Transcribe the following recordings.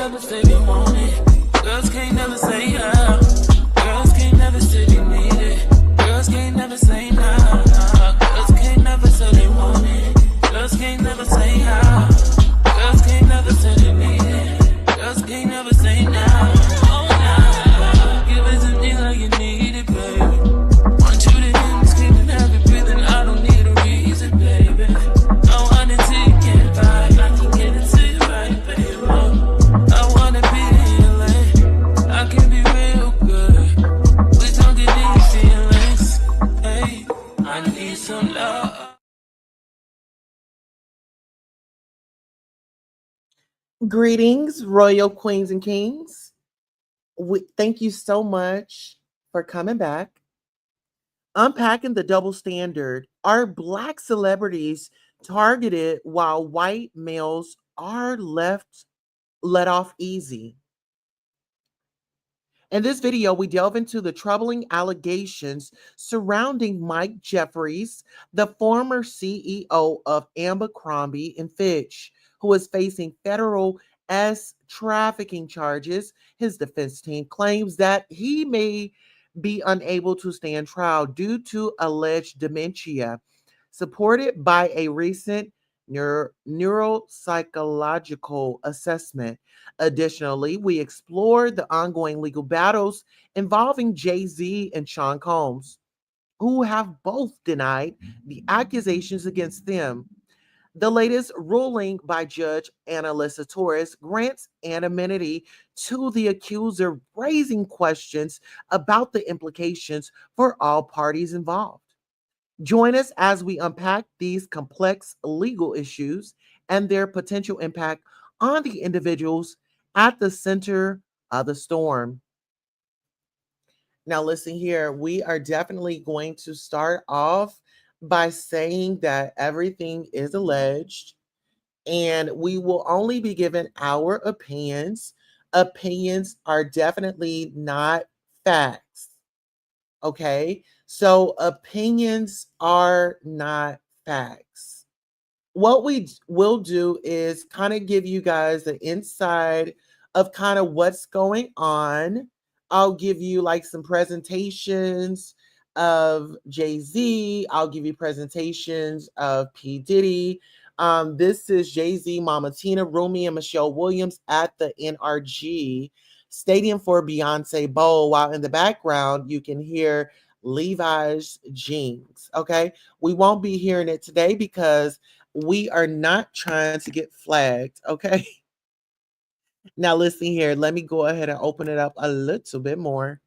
never say they want it. Girls can't never say how. Girls can't never say they need it. Girls can't never say nah, nah. Girls can't never say they want it. Girls can't never say how. Girls can't never say they need it. Girls can't never say nah. Oh nah. Give it to me like you need it, baby. Want you to hear me screaming, have it breathing. I don't need a reason, baby. I want it till you get right. I can get it to you right, baby. I wanna be in LA. I can be real good. We don't get these feelings. Hey, I need some love. Greetings, royal queens and kings. Thank you so much for coming back. Unpacking the double standard. Are Black celebrities targeted while white males are let off easy? In this video, we delve into the troubling allegations surrounding Mike Jeffries, the former CEO of Abercrombie and Fitch, who is facing federal trafficking charges. His defense team claims that he may be unable to stand trial due to alleged dementia, supported by a recent neuropsychological assessment. Additionally, we explore the ongoing legal battles involving Jay-Z and Sean Combs, who have both denied the accusations against them. The latest ruling by Judge Analisa Torres grants anonymity to the accuser, raising questions about the implications for all parties involved. Join us as we unpack these complex legal issues and their potential impact on the individuals at the center of the storm. Now, listen here, we are definitely going to start off by saying that everything is alleged and we will only be given our opinions. Opinions are definitely not facts. Okay, so opinions are not facts. What we will do is kind of give you guys the inside of kind of what's going on. I'll give you like some presentations of Jay-Z. I'll give you presentations of P. Diddy. This is Jay-Z, Mama Tina, Rumi, and Michelle Williams at the NRG Stadium for Beyonce Bowl, while in the background you can hear Levi's jeans. Okay, we won't be hearing it today because we are not trying to get flagged. Okay, now listen here, let me go ahead and open it up a little bit more.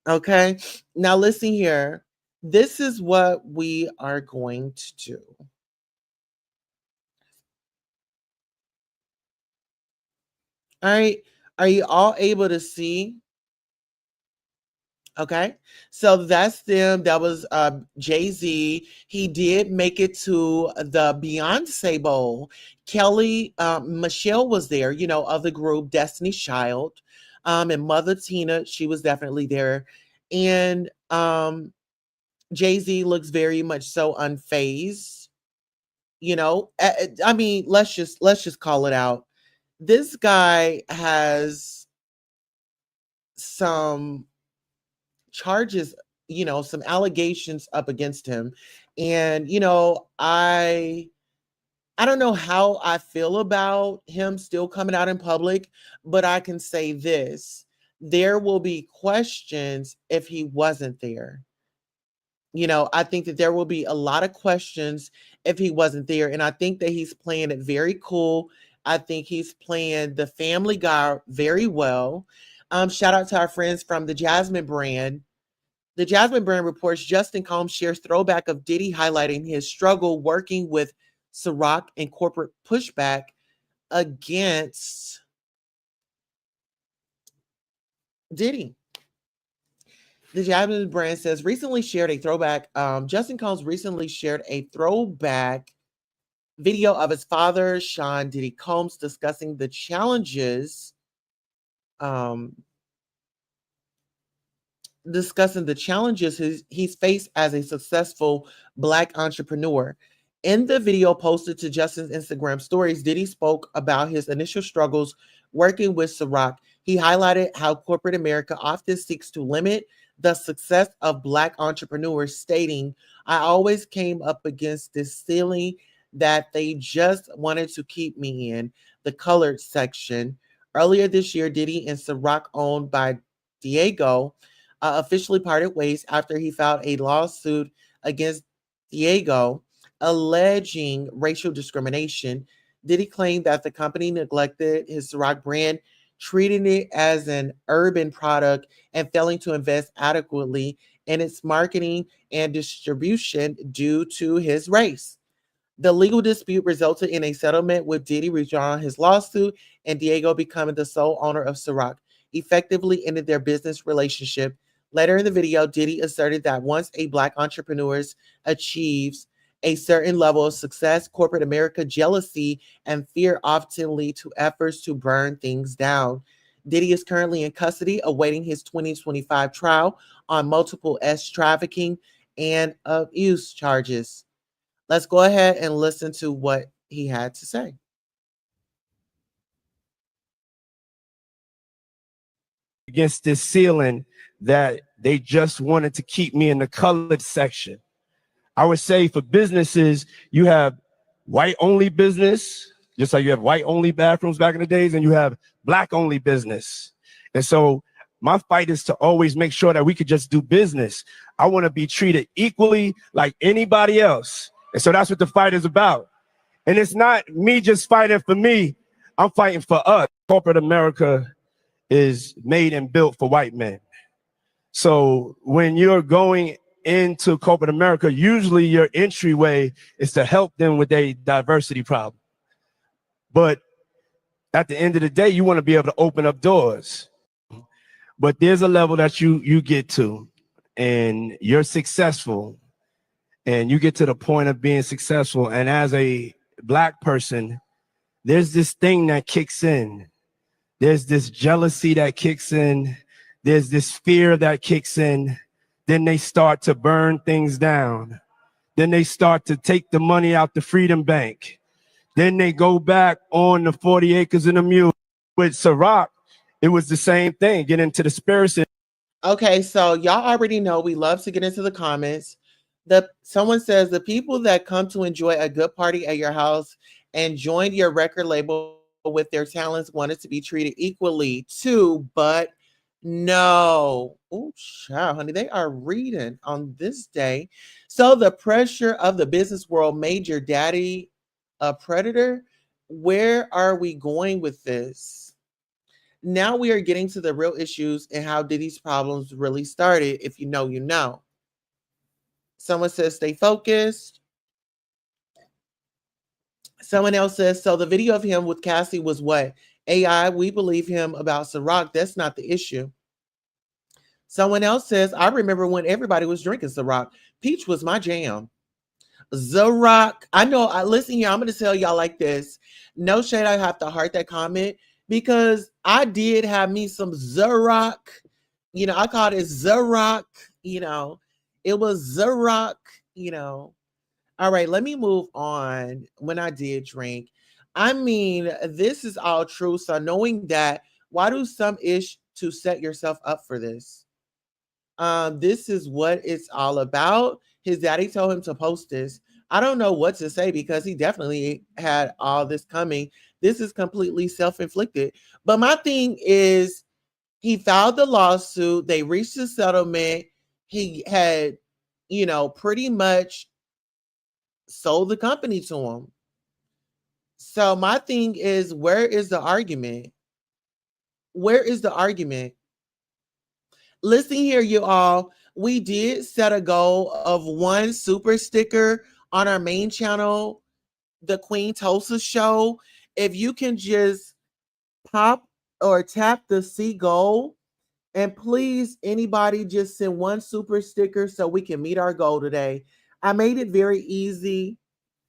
Okay, now listen here, this is what we are going to do. All right, are you all able to see? Okay, so that's them. That was Jay-Z. He did make it to the Beyonce Bowl. Kelly, Michelle was there, you know, of the group Destiny's Child, and Mother Tina, she was definitely there. And Jay-Z looks very much so unfazed. You know, I mean, let's just call it out. This guy has some charges, you know, some allegations up against him. And, you know, I don't know how I feel about him still coming out in public, but I can say this. There will be questions if he wasn't there. You know, I think that there will be a lot of questions if he wasn't there. And I think that he's playing it very cool. I think he's playing the family guy very well. Shout out to our friends from the Jasmine brand. The Jasmine brand reports Justin Combs shares throwback of Diddy highlighting his struggle working with Ciroc and corporate pushback against Diddy. The Jasmine brand says recently shared a throwback. Justin Combs recently shared a throwback video of his father, Sean Diddy Combs, discussing the challenges he's faced as a successful Black entrepreneur. In the video posted to Justin's Instagram stories, Diddy spoke about his initial struggles working with Ciroc. He highlighted how corporate America often seeks to limit the success of Black entrepreneurs, stating, I always came up against this ceiling that they just wanted to keep me in, the colored section. Earlier this year, Diddy and Ciroc, owned by Diego, officially parted ways after he filed a lawsuit against Diego alleging racial discrimination. Diddy claimed that the company neglected his Ciroc brand, treating it as an urban product and failing to invest adequately in its marketing and distribution due to his race. The legal dispute resulted in a settlement with Diddy withdrawing his lawsuit and Diego becoming the sole owner of Ciroc, effectively ended their business relationship. Later in the video, Diddy asserted that once a Black entrepreneur achieves a certain level of success, corporate America jealousy and fear often lead to efforts to burn things down. Diddy is currently in custody awaiting his 2025 trial on multiple trafficking and abuse charges. Let's go ahead and listen to what he had to say. Against this ceiling that they just wanted to keep me in the colored section. I would say for businesses, you have white only business, just like you have white only bathrooms back in the days, and you have Black only business. And so my fight is to always make sure that we could just do business. I want to be treated equally like anybody else. And so that's what the fight is about. And it's not me just fighting for me. I'm fighting for us. Corporate America is made and built for white men. So when you're going into corporate America, usually your entryway is to help them with their diversity problem. But at the end of the day, you want to be able to open up doors. But there's a level that you get to and you're successful and you get to the point of being successful. And as a Black person, there's this thing that kicks in. There's this jealousy that kicks in. There's this fear that kicks in. Then they start to burn things down. Then they start to take the money out the Freedom Bank. Then they go back on the 40 acres and a mule. With Ciroc, it was the same thing, get into the spirits. Okay, so y'all already know we love to get into the comments. Someone says the people that come to enjoy a good party at your house and joined your record label with their talents wanted to be treated equally too, but no. Oh, child, honey, they are reading on this day. So the pressure of the business world made your daddy a predator. Where are we going with this? Now we are getting to the real issues and how Diddy's problems really started. If you know, you know. Someone says stay focused. Someone else says, so the video of him with Cassie was what? AI, we believe him about Ciroc. That's not the issue. Someone else says, I remember when everybody was drinking Ciroc. Peach was my jam. Ciroc. I know, listen here, I'm going to tell y'all like this. No shade, I have to heart that comment because I did have me some Ciroc. You know, I called it Ciroc, you know. It was Ciroc, you know. All right, let me move on. When I did drink, I mean, this is all true. So knowing that, why do some ish to set yourself up for this? This is what it's all about. His daddy told him to post this. I don't know what to say because he definitely had all this coming. This is completely self-inflicted. But my thing is, he filed the lawsuit. They reached a settlement. He had, you know, pretty much sold the company to him. So my thing is, where is the argument? Where is the argument? Listen here, you all. We did set a goal of 1 super sticker on our main channel, the Queen Tulsa Show. If you can just pop or tap the C goal, and please, anybody just send 1 super sticker so we can meet our goal today. I made it very easy.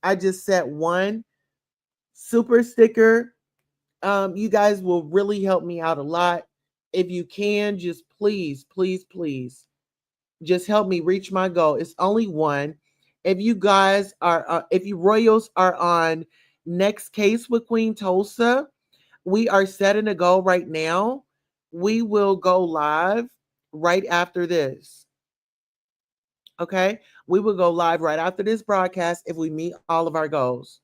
I just set 1 super sticker. You guys will really help me out a lot. If you can, just please, please, please, just help me reach my goal. It's only 1. If you guys are, if you royals are on next case with Queen Tulsa, we are setting a goal right now. We will go live right after this. Okay. We will go live right after this broadcast if we meet all of our goals.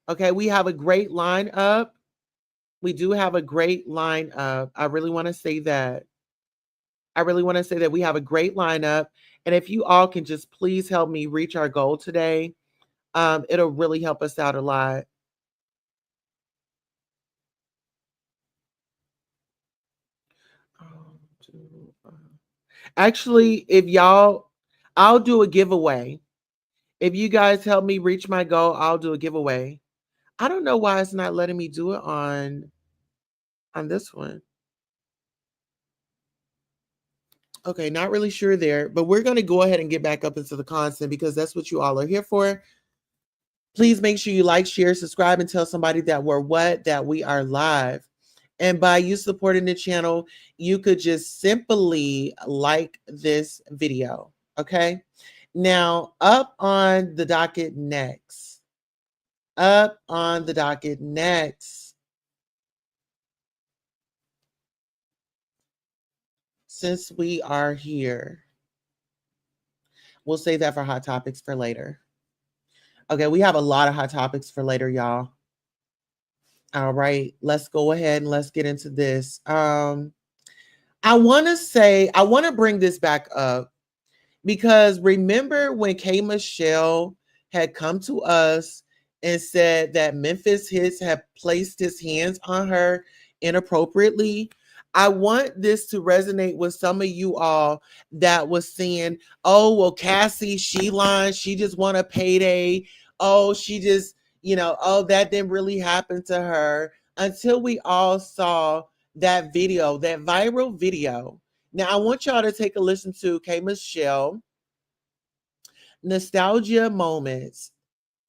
Okay. We have a great lineup. We do have a great lineup. I really want to say that. I really want to say that we have a great lineup. And if you all can just please help me reach our goal today, it'll really help us out a lot. Actually, if y'all, I'll do a giveaway. If you guys help me reach my goal, I'll do a giveaway. I don't know why it's not letting me do it on this one. Okay, not really sure there, but we're going to go ahead and get back up into the content because that's what you all are here for. Please make sure you like, share, subscribe, and tell somebody that we are live. And by you supporting the channel, you could just simply like this video. Okay. Now, up on the docket next, since we are here, we'll save that for hot topics for later. Okay, we have a lot of hot topics for later, y'all. All right, let's go ahead and let's get into this. I want to bring this back up because remember when K. Michelle had come to us and said that Memphis Hits had placed his hands on her inappropriately? I want this to resonate with some of you all that was saying, oh, well, Cassie, she lied. She just want a payday. Oh, she just, oh, that didn't really happen to her, until we all saw that video, that viral video. Now, I want y'all to take a listen to K. Michelle. Nostalgia moments.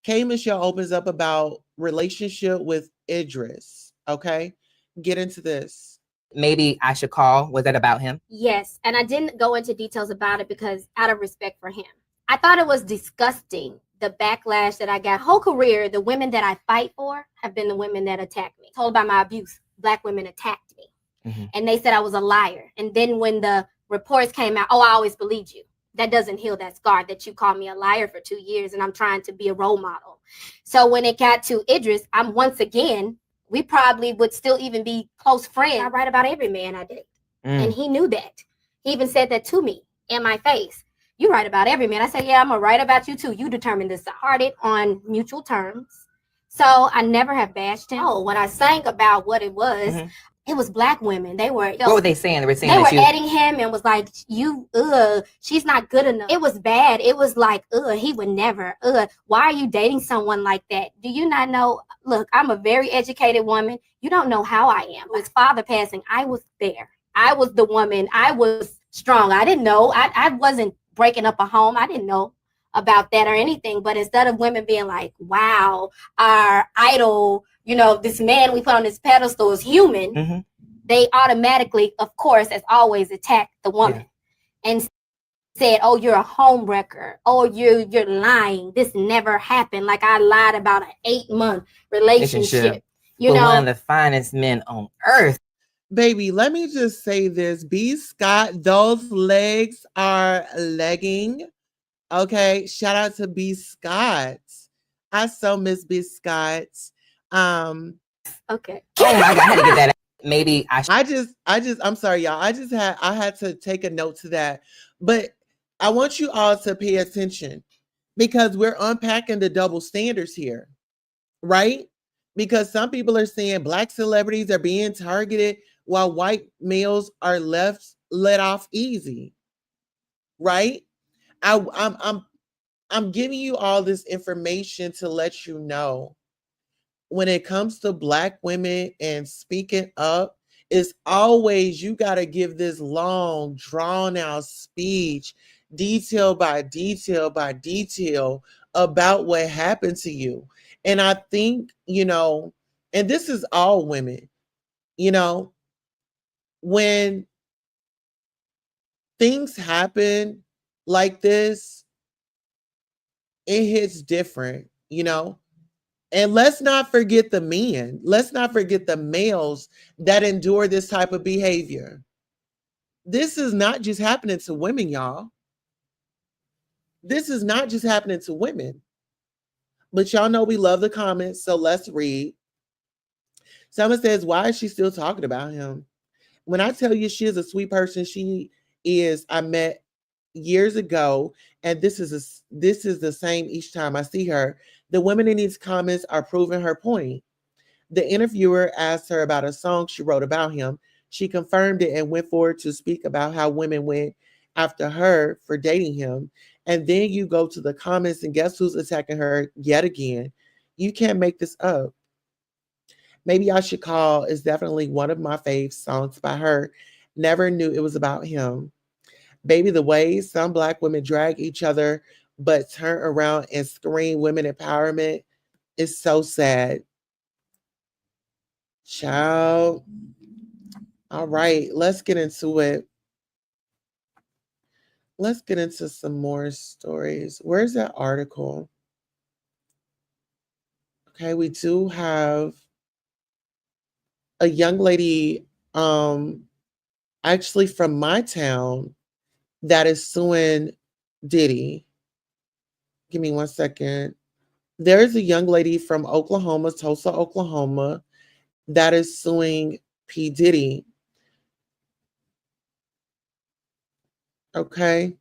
K. Michelle opens up about relationship with Idris. Okay, get into this. Maybe I should call. Was that about him? Yes, and I didn't go into details about it because out of respect for him. I thought it was disgusting, the backlash that I got. Whole career, the women that I fight for have been the women that attacked me. Told about my abuse, Black women attacked me. Mm-hmm. And they said I was a liar. And then when the reports came out, oh, I always believed you. That doesn't heal that scar that you called me a liar for 2 years and I'm trying to be a role model. So when it got to Idris, I'm once again, we probably would still even be close friends. I write about every man I date. And he knew that. He even said that to me in my face. You write about every man. I said, yeah, I'm going to write about you too. You determined this. I hearted on mutual terms. So I never have bashed him. Oh, when I sang about what it was, it was Black women. They were. What were they saying? They were saying they were adding him and was like, she's not good enough. It was bad. It was like, he would never. Why are you dating someone like that? Do you not know? Look, I'm a very educated woman. You don't know how I am. His father passing, I was there. I was the woman. I was strong. I didn't know. I wasn't breaking up a home. I didn't know about that or anything. But instead of women being like, wow, our idol, this man we put on this pedestal is human, they automatically, of course, as always, attack the woman and said, oh, you're a home wrecker. Oh, you're lying. This never happened. Like I lied about an 8-month relationship. One of the finest men on earth. Baby, let me just say this. B. Scott, those legs are legging. Okay. Shout out to B. Scott. I so miss B. Scott. Okay. Oh my God, I had to get that out. Maybe I'm sorry, y'all. I had to take a note to that. But I want you all to pay attention because we're unpacking the double standards here, right? Because some people are saying Black celebrities are being targeted while white males are let off easy, right? I'm giving you all this information to let you know when it comes to Black women and speaking up, it's always you got to give this long, drawn out speech, detail by detail by detail about what happened to you. And I think, and this is all women, when things happen like this, it hits different, you know? And let's not forget the men. Let's not forget the males that endure this type of behavior. This is not just happening to women, y'all. This is not just happening to women. But y'all know we love the comments, so let's read. Someone says, why is she still talking about him? When I tell you she is a sweet person, she is. I met years ago, and this is the same each time I see her. The women in these comments are proving her point. The interviewer asked her about a song she wrote about him. She confirmed it and went forward to speak about how women went after her for dating him. And then you go to the comments, and guess who's attacking her yet again? You can't make this up. Maybe I Should Call is definitely one of my fave songs by her. Never knew it was about him. Baby, the way some Black women drag each other but turn around and scream women empowerment is so sad. Child. All right, let's get into it. Let's get into some more stories. Where's that article? Okay, we do have a young lady, actually from my town, that is suing Diddy. Give me 1 second. There is a young lady from Oklahoma, Tulsa, Oklahoma, that is suing P. Diddy. Okay.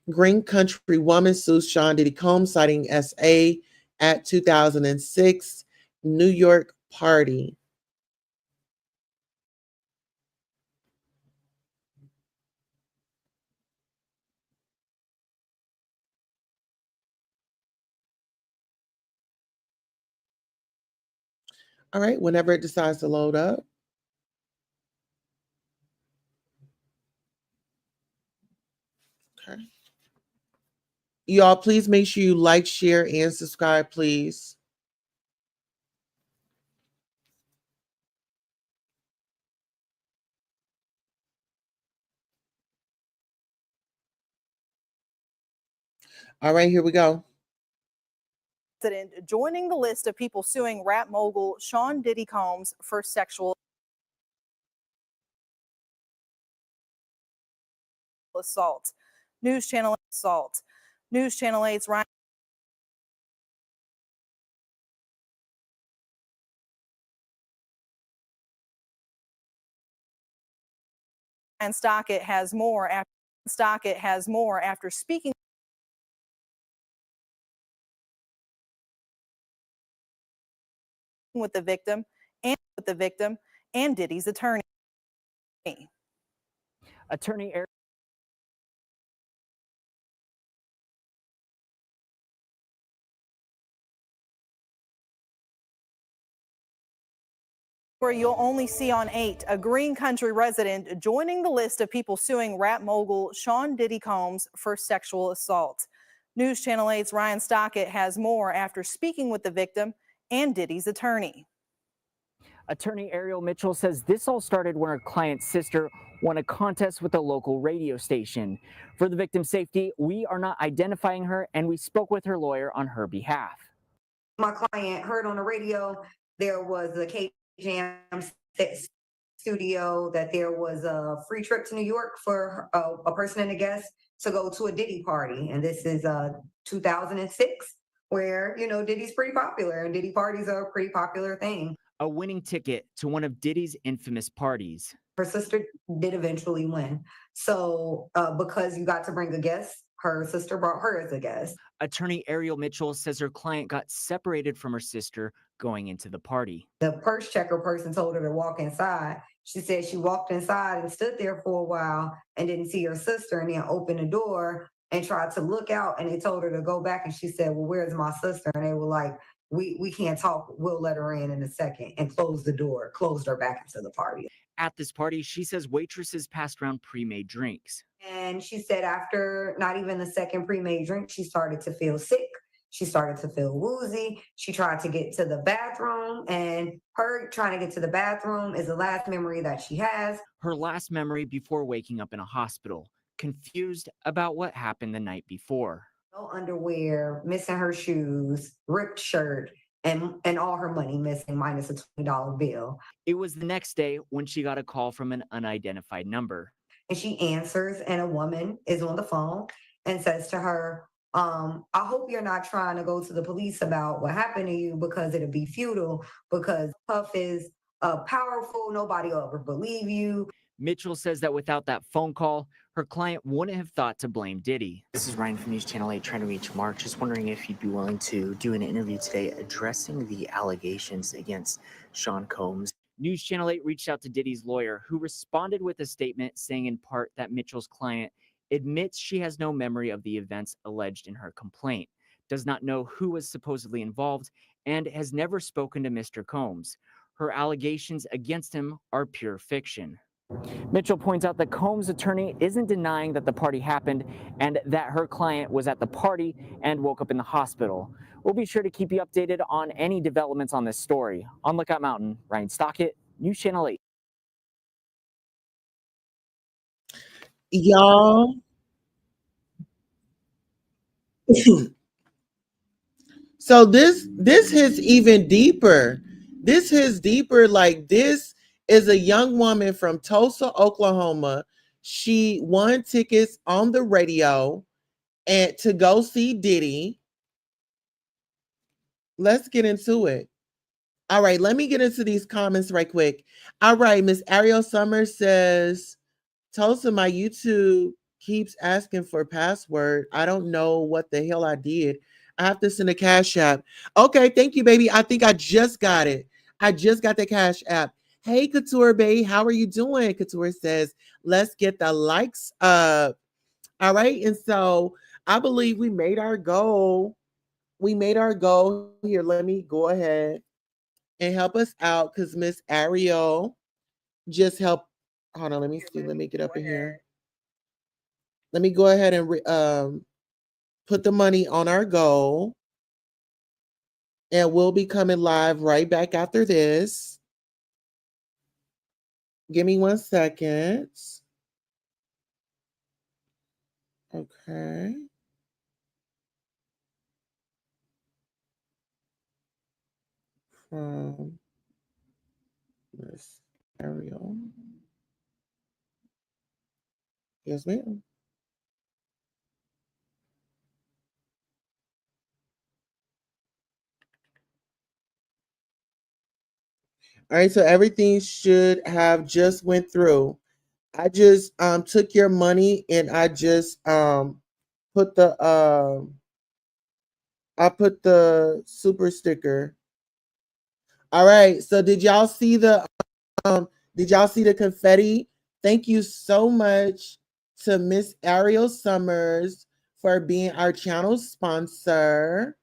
Green Country woman sues Sean Diddy Combs, citing SA at 2006 New York party. All right, whenever it decides to load up. Okay. Y'all, please make sure you like, share, and subscribe, please. All right, here we go. Joining the list of people suing rap mogul Sean Diddy Combs for sexual assault. News Channel 8's Ryan Stockett has more after speaking with the victim and Diddy's attorney. Attorney Eric. Where you'll only see on 8, a Green Country resident joining the list of people suing rap mogul Sean Diddy Combs for sexual assault. News Channel 8's Ryan Stockett has more after speaking with the victim and Diddy's attorney. Attorney Ariel Mitchell says this all started when her client's sister won a contest with a local radio station. For the victim's safety, we are not identifying her, and we spoke with her lawyer on her behalf. My client heard on the radio there was a K-Jam studio, that there was a free trip to New York for a person and a guest to go to a Diddy party. And this is 2006, where, you know, Diddy's pretty popular and Diddy parties are a pretty popular thing. A winning ticket to one of Diddy's infamous parties. Her sister did eventually win. So because you got to bring a guest, her sister brought her as a guest. Attorney Ariel Mitchell says her client got separated from her sister going into the party. The purse checker person told her to walk inside. She said she walked inside and stood there for a while and didn't see her sister, and then opened the door and tried to look out, and they told her to go back, and she said, well, where's my sister? And they were like, we can't talk, we'll let her in a second, and closed the door, closed her back into the party. At this party, she says waitresses passed around pre-made drinks. And she said after not even the second pre-made drink, she started to feel sick. She started to feel woozy. She tried to get to the bathroom, and her trying to get to the bathroom is the last memory that she has. Her last memory before waking up in a hospital. confused about what happened the night before. No underwear, missing her shoes, ripped shirt, and all her money missing minus a $20 bill. It was the next day when she got a call from an unidentified number. And she answers, and a woman is on the phone and says to her, I hope you're not trying to go to the police about what happened to you, because it'll be futile, because Puff is powerful. Nobody will ever believe you. Mitchell says that without that phone call, her client wouldn't have thought to blame Diddy. This is Ryan from News Channel 8 trying to reach Mark. Just wondering if you'd be willing to do an interview today addressing the allegations against Sean Combs. News Channel 8 reached out to Diddy's lawyer, who responded with a statement saying in part that Mitchell's client admits she has no memory of the events alleged in her complaint, does not know who was supposedly involved, and has never spoken to Mr. Combs. Her allegations against him are pure fiction. Mitchell points out that Combs' attorney isn't denying that the party happened and that her client was at the party and woke up in the hospital. We'll be sure to keep you updated on any developments on this story. On Lookout Mountain, Ryan Stockett, News Channel 8. Y'all. So this hits even deeper. This hits deeper. Like, this is a young woman from Tulsa, Oklahoma. She won tickets on the radio and to go see Diddy. Let's get into it. All right, let me get into these comments right quick. All right, Miss Ariel Summers says, Tulsa, my YouTube keeps asking for password. I don't know what the hell I did. I have to send a Cash App. Okay, thank you, baby. I think I just got it. I just got the Cash App. Hey, Couture Bae, how are you doing? Couture says, let's get the likes up. All right, and so I believe we made our goal. We made our goal here. Let me go ahead and help us out, because Miss Ariel just helped. Hold on, let me see. Let me get up in here. Let me go ahead and put the money on our goal. And we'll be coming live right back after this. Give me 1 second. Okay. From Miss Ariel. Yes, ma'am. All right, so everything should have just went through. I just took your money and I just put the I put the super sticker. All right, so did y'all see the confetti? Thank you so much to Miss Ariel Summers for being our channel sponsor.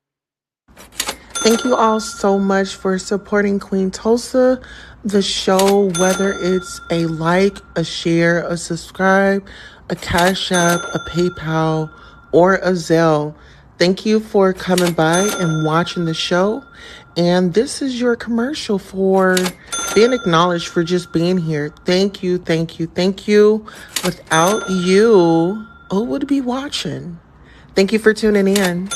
Thank you all so much for supporting Queen Tulsa, the show, whether it's a like, a share, a subscribe, a Cash App, a PayPal, or a Zelle. Thank you for coming by and watching the show. And this is your commercial for being acknowledged for just being here. Thank you, thank you, thank you. Without you, who would be watching? Thank you for tuning in.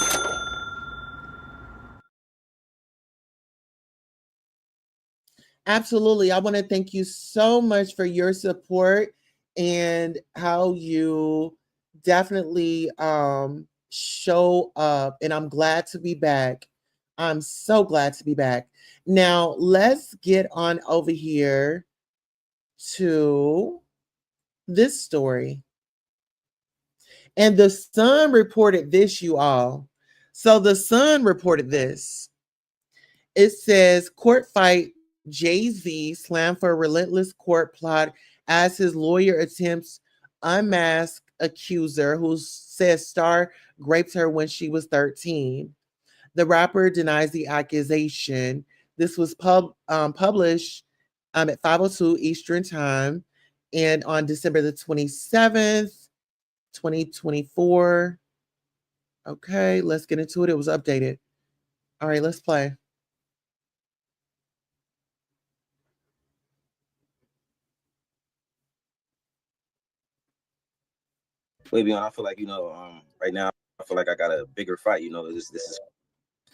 Absolutely. I want to thank you so much for your support and how you definitely show up. And I'm glad to be back. I'm so glad to be back. Now, let's get on over here to this story. And the Sun reported this, you all. So the Sun reported this. It says, court fight, Jay-Z slammed for a relentless court plot as his lawyer attempts unmask accuser who says Star raped her when she was 13. The rapper denies the accusation. This was published at 5:02 Eastern Time and on December the 27th, 2024. Okay, let's get into it. It was updated. All right, let's play. way beyond. I feel like, right now, I feel like I got a bigger fight. This is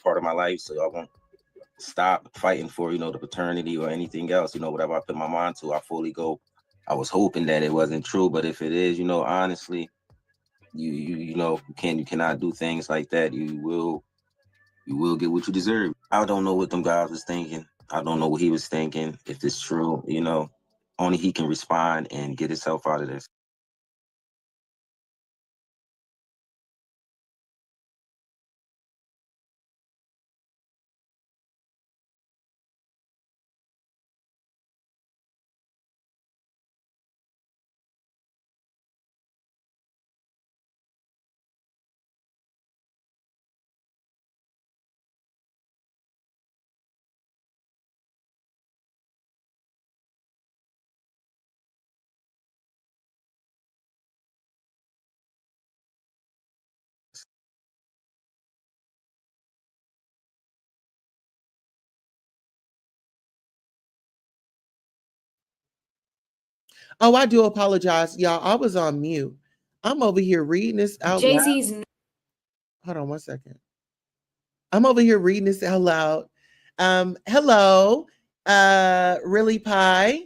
part of my life, so I won't stop fighting for, the paternity or anything else. Whatever I put my mind to, I fully go. I was hoping that it wasn't true, but if it is, honestly, you cannot do things like that. You will get what you deserve. I don't know what them guys was thinking. I don't know what he was thinking. If it's true, only he can respond and get himself out of this. Oh, I do apologize, y'all. I was on mute. I'm over here reading this out loud. Jay-Z's Hold on one second. I'm over here reading this out loud. Hello, Really Pie.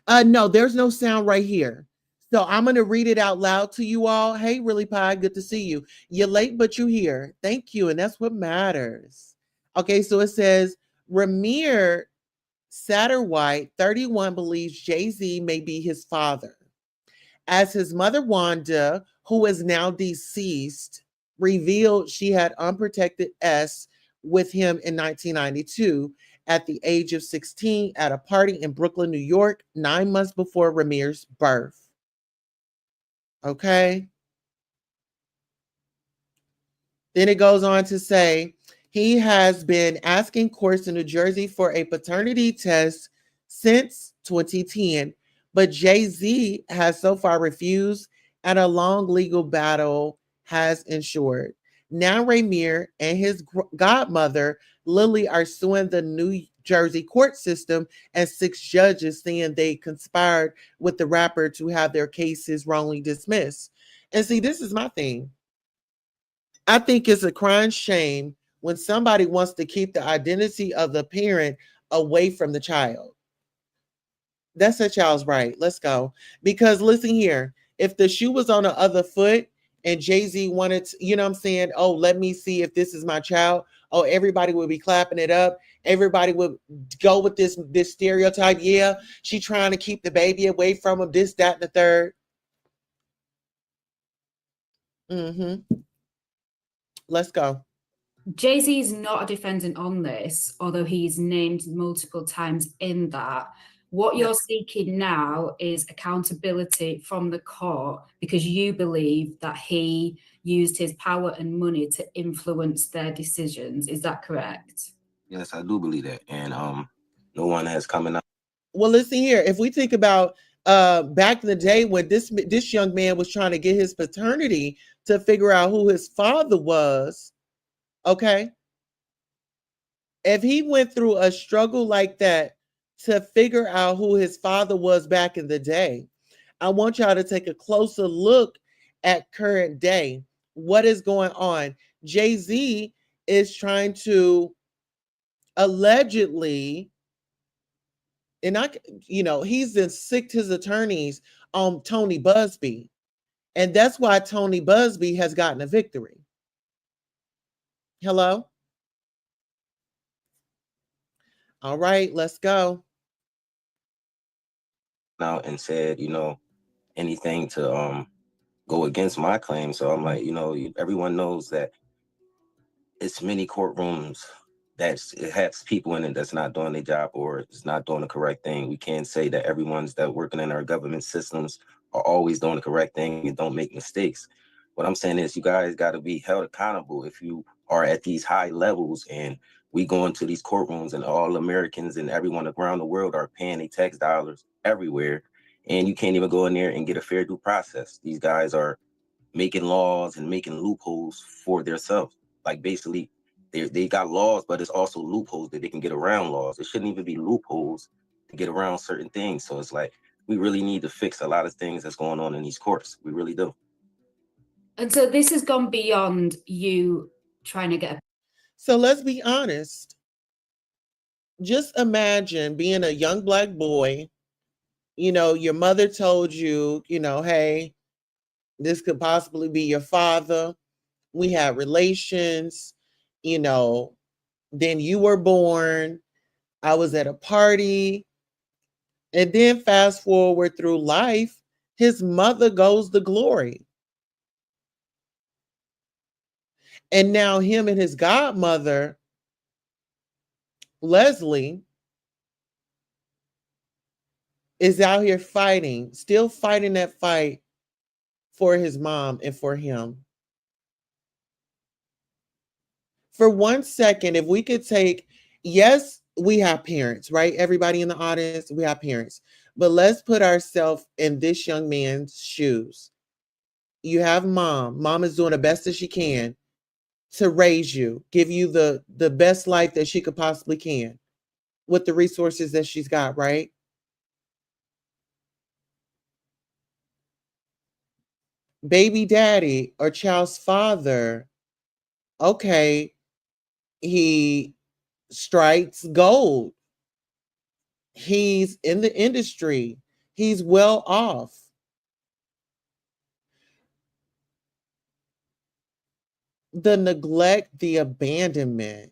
No, there's no sound right here. So I'm going to read it out loud to you all. Hey, Really Pie, good to see you. You're late, but you're here. Thank you. And that's what matters. Okay, so it says, Ramir Satterwhite, 31, believes Jay-Z may be his father. As his mother, Wanda, who is now deceased, revealed she had unprotected S with him in 1992 at the age of 16 at a party in Brooklyn, New York, 9 months before Ramir's birth. Okay. Then it goes on to say he has been asking courts in New Jersey for a paternity test since 2010, but Jay-Z has so far refused, and a long legal battle has ensured. Now Ramir and his godmother, Lily, are suing the New Jersey court system, and 6 judges saying they conspired with the rapper to have their cases wrongly dismissed. And see, this is my thing. I think it's a crying shame when somebody wants to keep the identity of the parent away from the child. That's a child's right. Let's go. Because listen here, if the shoe was on the other foot and Jay-Z wanted to, you know what I'm saying? Oh, let me see if this is my child. Oh, everybody would be clapping it up. Everybody would go with this stereotype. Yeah, she trying to keep the baby away from him, this, that, and the third. Let's go. Jay-Z is not a defendant on this, although he's named multiple times in that. What you're seeking now is accountability from the court because you believe that he used his power and money to influence their decisions. Is that correct? Yes, I do believe that. And no one has come out. Well, listen here. If we think about back in the day when this young man was trying to get his paternity to figure out who his father was, okay? If he went through a struggle like that to figure out who his father was back in the day, I want y'all to take a closer look at current day. What is going on? Jay-Z is trying to allegedly, and he's been sicked his attorneys on Tony Busby. And that's why Tony Busby has gotten a victory. Hello? All right, let's go. Out and said, anything to go against my claim. So I'm like, everyone knows that it's many courtrooms that it has people in it that's not doing their job or is not doing the correct thing. We can't say that everyone's that working in our government systems are always doing the correct thing and don't make mistakes. What I'm saying is you guys got to be held accountable if you are at these high levels and we go into these courtrooms and all Americans and everyone around the world are paying their tax dollars everywhere. And you can't even go in there and get a fair due process. These guys are making laws and making loopholes for themselves. Like basically, they got laws, but it's also loopholes that they can get around laws. It shouldn't even be loopholes to get around certain things. So it's like we really need to fix a lot of things that's going on in these courts. We really do. And so this has gone beyond you trying to get a So let's be honest. Just imagine being a young Black boy. Your mother told you, hey, this could possibly be your father. We had relations, then you were born. I was at a party. And then fast forward through life, his mother goes to glory. And now him and his godmother, Leslie, is out here fighting, still fighting that fight for his mom and for him. For 1 second, if we could take, yes, we have parents, right? Everybody in the audience, we have parents. But let's put ourselves in this young man's shoes. You have mom. Mom is doing the best that she can to raise you, give you the best life that she could possibly can with the resources that she's got, right? Baby daddy or child's father, okay, he strikes gold. He's in the industry. He's well off. The neglect, the abandonment.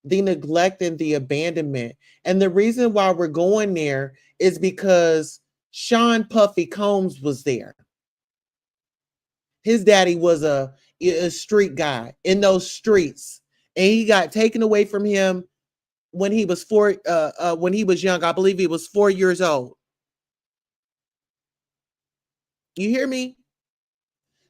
The neglect and the abandonment. And the reason why we're going there is because Sean Puffy Combs was there. His daddy was a street guy in those streets. And he got taken away from him when he was when he was young. I believe he was 4 years old. You hear me?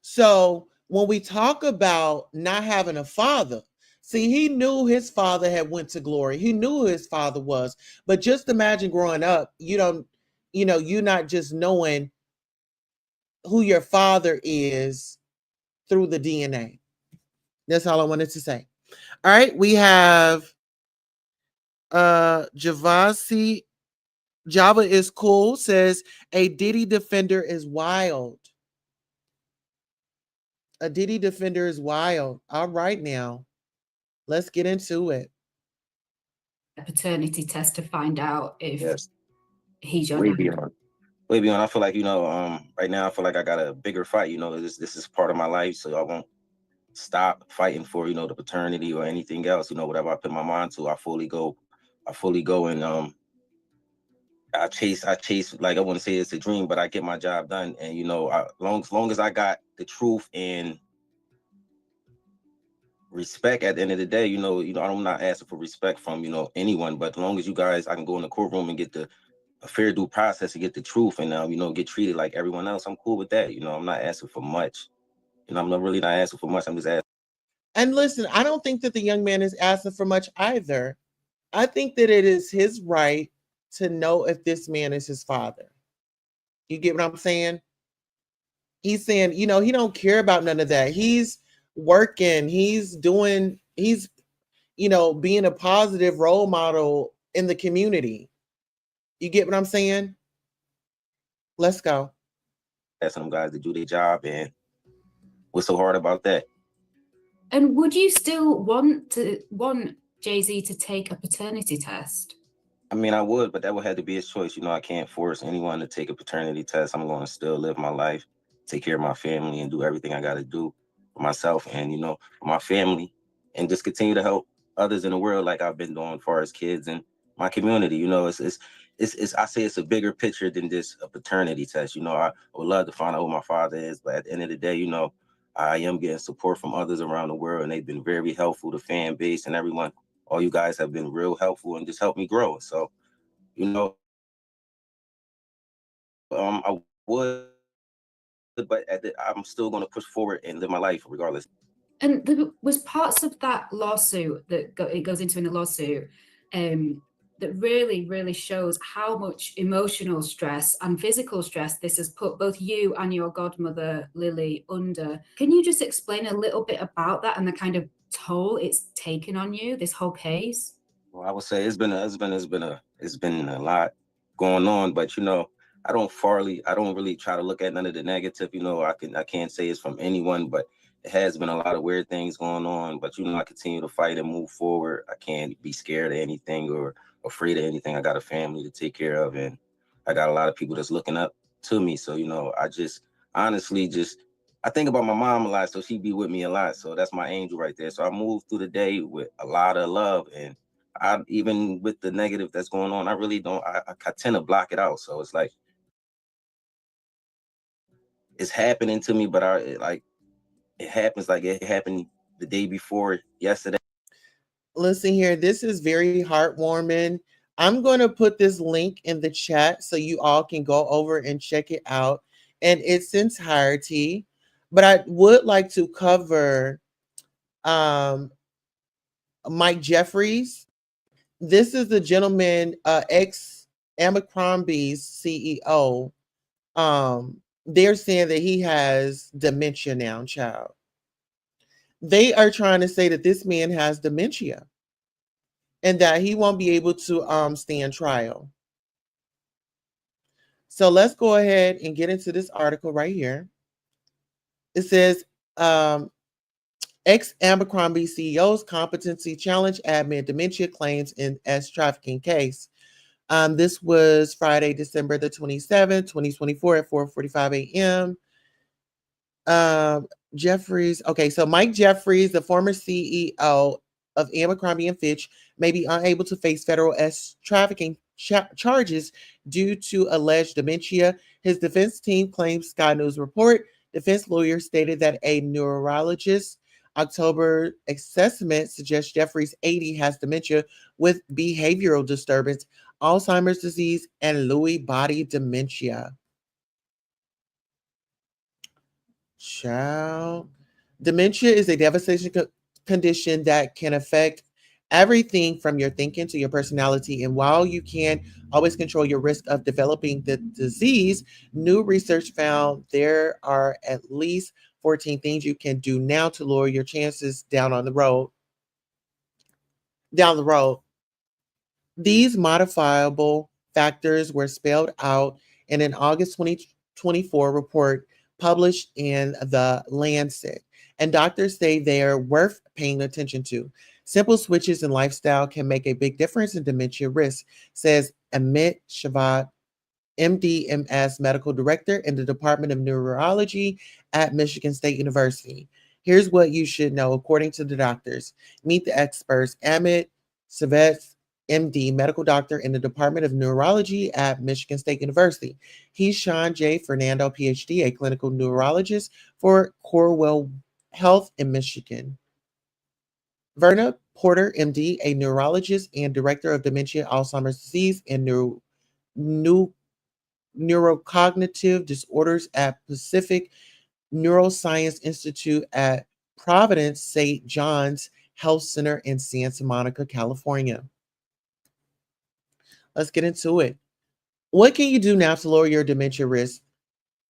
So when we talk about not having a father, see, he knew his father had went to glory. He knew who his father was. But just imagine growing up, you're not just knowing who your father is through the DNA. That's all I wanted to say. All right, we have Javasi. Java is cool, says a Diddy defender is wild. A Diddy defender is wild. All right, now let's get into it. a paternity test to find out if Yes. he's your Way dad. beyond. Way beyond. I feel like, right now I feel like I got a bigger fight. This is part of my life, so I won't stop fighting for, the paternity or anything else. Whatever I put my mind to, I fully go and I chase, like, I wouldn't say it's a dream, but I get my job done. And, long as I got the truth and respect at the end of the day, I'm not asking for respect from, anyone, but as long as you guys, I can go in the courtroom and get a fair due process and get the truth and, get treated like everyone else, I'm cool with that. I'm not asking for much. I'm really not asking for much. I'm just asking. And listen, I don't think that the young man is asking for much either. I think that it is his right to know if this man is his father. You get what I'm saying? He's saying, he don't care about none of that. He's working, he's being a positive role model in the community. You get what I'm saying? Let's go. Asking them guys to do their job, and what's so hard about that? And would you still want Jay-Z to take a paternity test? I mean, I would, but that would have to be his choice. I can't force anyone to take a paternity test. I'm going to still live my life, take care of my family, and do everything I got to do for myself and, for my family, and just continue to help others in the world like I've been doing as far as kids and my community. It's I say it's a bigger picture than just a paternity test. I would love to find out who my father is, but at the end of the day, I am getting support from others around the world, and they've been very helpful, the fan base and everyone. All you guys have been real helpful and just helped me grow. So, I would, but I'm still going to push forward and live my life regardless. And there was parts of that lawsuit it goes into in the lawsuit that really, really shows how much emotional stress and physical stress this has put both you and your godmother, Lily, under. Can you just explain a little bit about that and the kind of toll it's taken on you, this whole case? Well, I would say it's been a lot. going on. But I don't really try to look at none of the negative. I can't say it's from anyone, but it has been a lot of weird things going on. But I continue to fight and move forward. I can't be scared of anything or afraid of anything. I got a family to take care of, and I got a lot of people that's looking up to me. So I just honestly I think about my mom a lot, so she be with me a lot. So that's my angel right there. So I move through the day with a lot of love, and even with the negative that's going on, I really don't. I tend to block it out. So it's like it's happening to me, but it happens like it happened the day before yesterday. Listen here, this is very heartwarming. I'm going to put this link in the chat so you all can go over and check it out in its entirety. But I would like to cover Mike Jeffries. This is the gentleman, ex Abercrombie's CEO. They're saying that he has dementia now, child. They are trying to say that this man has dementia and that he won't be able to stand trial. So let's go ahead and get into this article right here. It says, ex-Abercrombie CEO's competency challenge admit dementia claims in S trafficking case. This was Friday, December the 27th, 2024 at 4:45 a.m. Jeffries. Okay, so Mike Jeffries, the former CEO of Abercrombie and Fitch, may be unable to face federal trafficking charges due to alleged dementia. His defense team claims Sky News report. Defense lawyers stated that a neurologist October assessment suggests Jeffries 80 has dementia with behavioral disturbance, Alzheimer's disease, and Lewy body dementia. Child. Dementia is a devastating condition that can affect everything from your thinking to your personality. And while you can always control your risk of developing the disease, new research found there are at least 14 things you can do now to lower your chances down the road. These modifiable factors were spelled out in an August 2024 report published in The Lancet, and doctors say they are worth paying attention to. Simple switches in lifestyle can make a big difference in dementia risk, says Amit Shavat, MD/MS medical director in the Department of Neurology at Michigan State University. Here's what you should know according to the doctors. Meet the experts. Amit Shavat, MD, medical doctor in the Department of Neurology at Michigan State University. He's Sean J. Fernando, PhD, a clinical neurologist for Corewell Health in Michigan. Verna Porter, MD, a neurologist and director of dementia, Alzheimer's disease, and neurocognitive disorders at Pacific Neuroscience Institute at Providence St. John's Health Center in Santa Monica, California. Let's get into it. What can you do now to lower your dementia risk?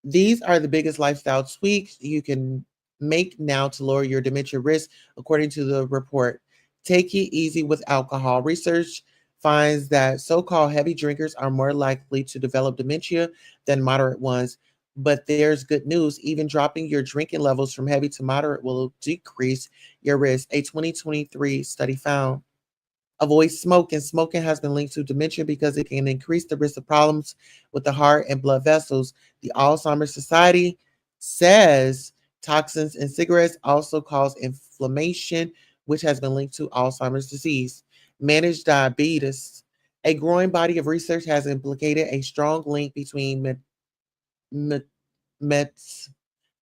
These are the biggest lifestyle tweaks you can make now to lower your dementia risk, according to the report. Take it easy with alcohol. Research finds that so-called heavy drinkers are more likely to develop dementia than moderate ones. But there's good news. Even dropping your drinking levels from heavy to moderate will decrease your risk. A 2023 study found. Avoid smoking. Smoking has been linked to dementia because it can increase the risk of problems with the heart and blood vessels. The Alzheimer's Society says toxins in cigarettes also cause inflammation, which has been linked to Alzheimer's disease. Manage diabetes. A growing body of research has implicated a strong link between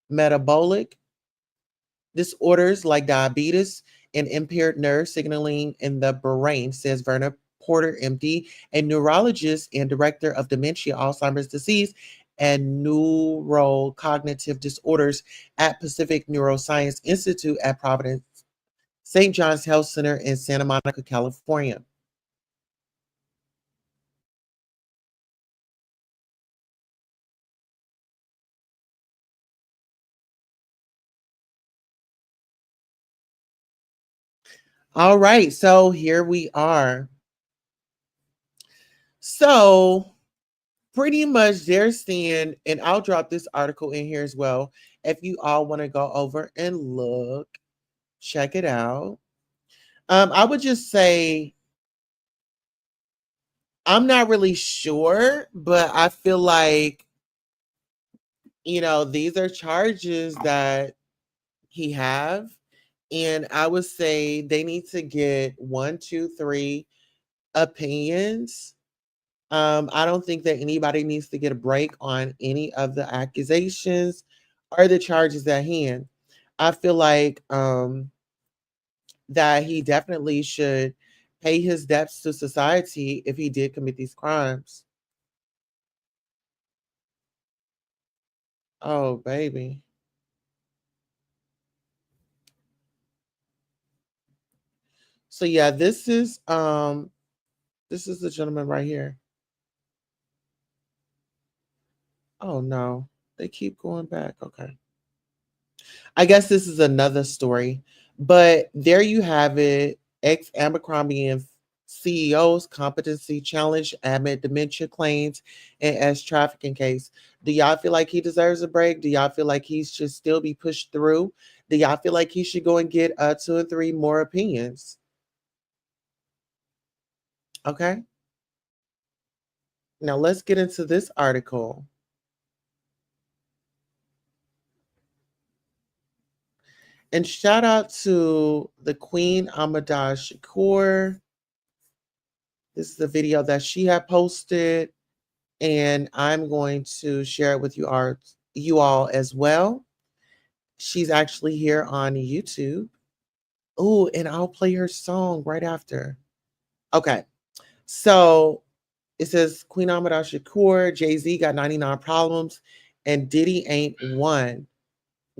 metabolic disorders like diabetes and impaired nerve signaling in the brain, says Verna Porter, MD, a neurologist and director of dementia, Alzheimer's disease, and neurocognitive disorders at Pacific Neuroscience Institute at Providence St. John's Health Center in Santa Monica, California. All right, so here we are. So pretty much they're saying, and I'll drop this article in here as well. If you all want to go over and look, check it out. I would just say, I'm not really sure, but I feel like, these are charges that he have. And I would say they need to get 1, 2, 3 opinions. I don't think that anybody needs to get a break on any of the accusations or the charges at hand. I feel like that he definitely should pay his debts to society if he did commit these crimes. Oh, baby. So yeah, this is the gentleman right here. Oh no, they keep going back. Okay. I guess this is another story, but there you have it. Ex Abercrombie and CEO's competency challenge amid dementia claims and as trafficking case. Do y'all feel like he deserves a break? Do y'all feel like he should still be pushed through? Do y'all feel like he should go and get 2 or 3 more opinions? Okay. Now let's get into this article. And shout out to the Queen Amada Shakur. This is the video that she had posted, and I'm going to share it with you all as well. She's actually here on YouTube. Oh, and I'll play her song right after. Okay. So it says Queen Amada Shakur, Jay-Z got 99 problems, and Diddy ain't one.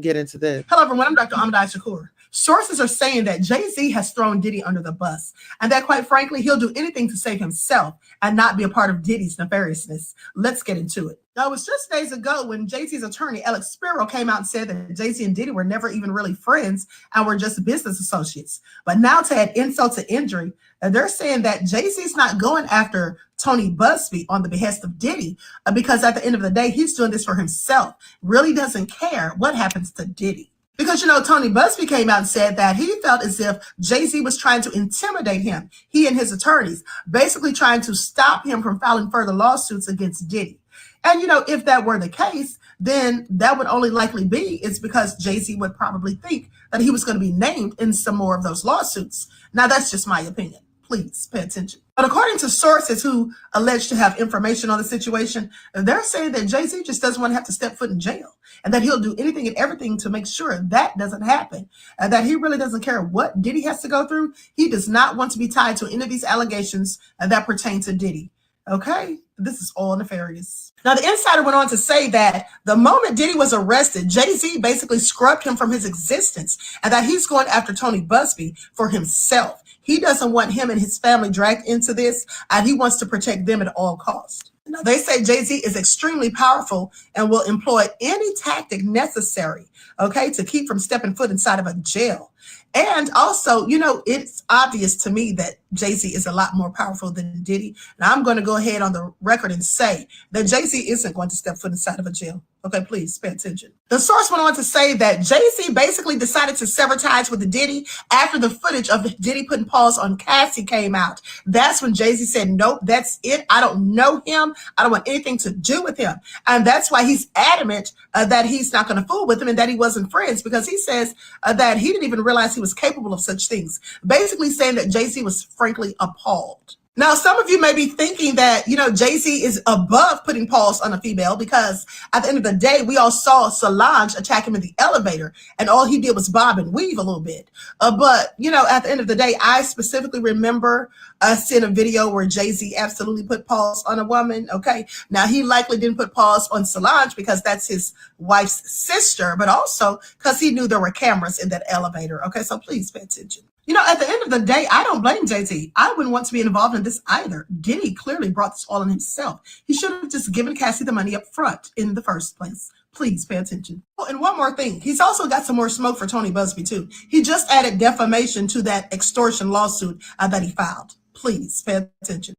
Get into this. Hello, everyone. I'm Dr. Amada Shakur. Sources are saying that Jay-Z has thrown Diddy under the bus, and that, quite frankly, he'll do anything to save himself and not be a part of Diddy's nefariousness. Let's get into it. Now, it was just days ago when Jay-Z's attorney, Alex Spiro, came out and said that Jay-Z and Diddy were never even really friends and were just business associates. But now, to add insult to injury, they're saying that Jay-Z's not going after Tony Busby on the behest of Diddy because at the end of the day, he's doing this for himself. Really doesn't care what happens to Diddy. Because, Tony Busby came out and said that he felt as if Jay-Z was trying to intimidate him, he and his attorneys, basically trying to stop him from filing further lawsuits against Diddy. And, if that were the case, then that would only likely be it's because Jay-Z would probably think that he was going to be named in some more of those lawsuits. Now, that's just my opinion. Please pay attention. But according to sources who allege to have information on the situation, they're saying that Jay-Z just doesn't want to have to step foot in jail and that he'll do anything and everything to make sure that doesn't happen and that he really doesn't care what Diddy has to go through. He does not want to be tied to any of these allegations that pertain to Diddy. Okay, this is all nefarious. Now, the insider went on to say that the moment Diddy was arrested, Jay-Z basically scrubbed him from his existence and that he's going after Tony Busby for himself. He doesn't want him and his family dragged into this, and he wants to protect them at all costs. Now, they say Jay-Z is extremely powerful and will employ any tactic necessary, to keep from stepping foot inside of a jail. And also, it's obvious to me that Jay-Z is a lot more powerful than Diddy. Now, I'm going to go ahead on the record and say that Jay-Z isn't going to step foot inside of a jail. Okay, please pay attention. The source went on to say that Jay-Z basically decided to sever ties with Diddy after the footage of Diddy putting pause on Cassie came out. That's when Jay-Z said, nope, that's it. I don't know him. I don't want anything to do with him. And that's why he's adamant that he's not going to fool with him and that he wasn't friends, because he says that he didn't even realize he was capable of such things. Basically saying that Jay-Z was frankly appalled. Now, some of you may be thinking that, Jay-Z is above putting pause on a female because at the end of the day, we all saw Solange attack him in the elevator and all he did was bob and weave a little bit. But, at the end of the day, I specifically remember seeing a video where Jay-Z absolutely put pause on a woman. Okay. Now, he likely didn't put pause on Solange because that's his wife's sister, but also because he knew there were cameras in that elevator. Okay. So please pay attention. At the end of the day, I don't blame Jay-Z. I wouldn't want to be involved in this either. Diddy clearly brought this all on himself. He should have just given Cassie the money up front in the first place. Please pay attention. Oh, and one more thing. He's also got some more smoke for Tony Busby, too. He just added defamation to that extortion lawsuit that he filed. Please pay attention.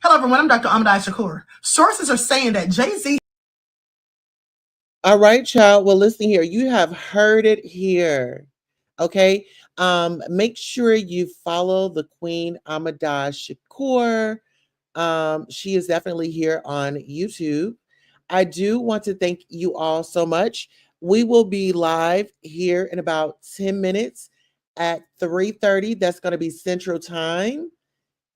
Hello, everyone. I'm Dr. Ahmad Shakur. Sources are saying that Jay-Z. All right, child. Well, listen here. You have heard it here. Okay. Make sure you follow the Queen Ahmada Shakur. She is definitely here on YouTube. I do want to thank you all so much. We will be live here in about 10 minutes at 3:30. That's going to be Central Time.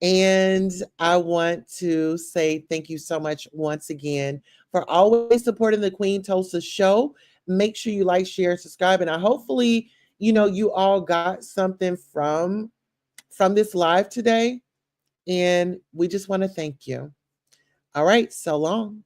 And I want to say thank you so much once again for always supporting the Queen Tulsa show. Make sure you like, share, and subscribe. And I hopefully, you all got something from this live today. And we just want to thank you. All right, so long.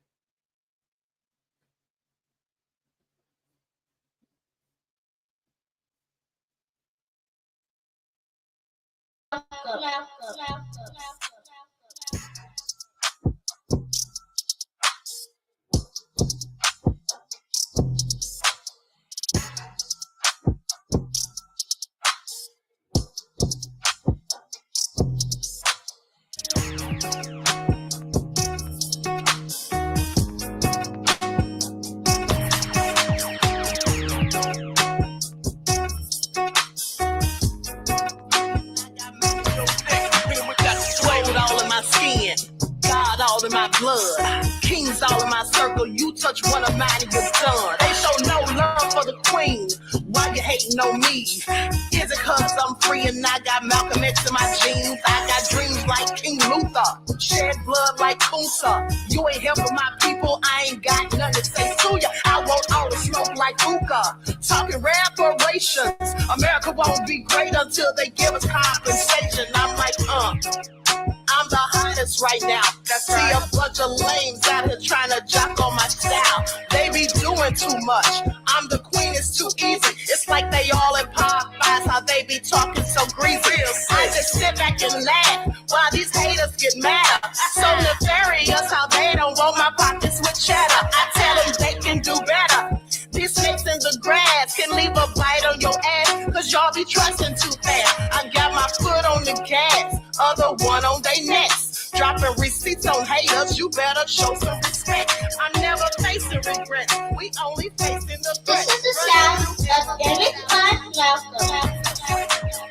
All in my blood, kings all in my circle. You touch one of mine and you're done. They show no love for the queen. Why you hating on me? Is it cause I'm free and I got Malcolm X in my jeans? I got dreams like King Luther, shed blood like Kunsa. You ain't helping my people, I ain't got nothing to say to ya. I want all the smoke like hookah. Talking reparations, America won't be great until they give us compensation. I'm like, I'm the hottest right now. That's See right. A bunch of lames out here trying to jock on my style. They be doing too much. I'm the queen, it's too easy. It's like they all in Popeyes, how they be talking so greasy. I just sit back and laugh while these haters get mad. So nefarious how they don't want my pockets with cheddar. I tell them they can do better. These snakes in the grass can leave a bite on your ass, cause y'all be trusting too fast. I got my foot on the gas, other one on their necks. Dropping receipts on haters, you better show some respect. I'm never facing regret, we only facing the threat. This is the sound of David Malcolm.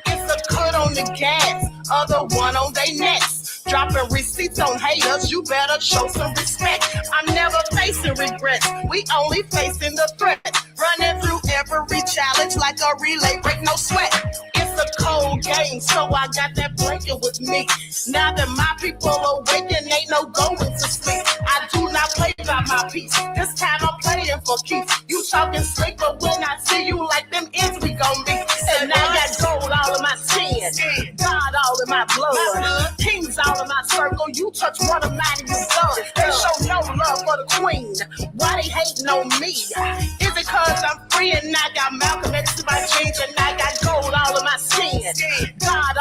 It's a cut on the gas, other one on their necks. Dropping receipts on haters, you better show some respect. I'm never facing regrets, we only facing the threat. Running through every challenge like a relay, break no sweat. It's a cold game, so I got that blanket with me. Now that my people awaken, ain't no going to sleep. I do not play by my piece, this time I'm playing for keeps. You talking slick, but when I see you like them ends, we gon' be. And I got gold all in my skin, God all in my blood, kings all in my circle. You touch one of mine and you're done. They show no love for the queen. Why they hating on me? Is it cause I'm free and I got Malcolm X in my jeans and I got gold all in my skin? God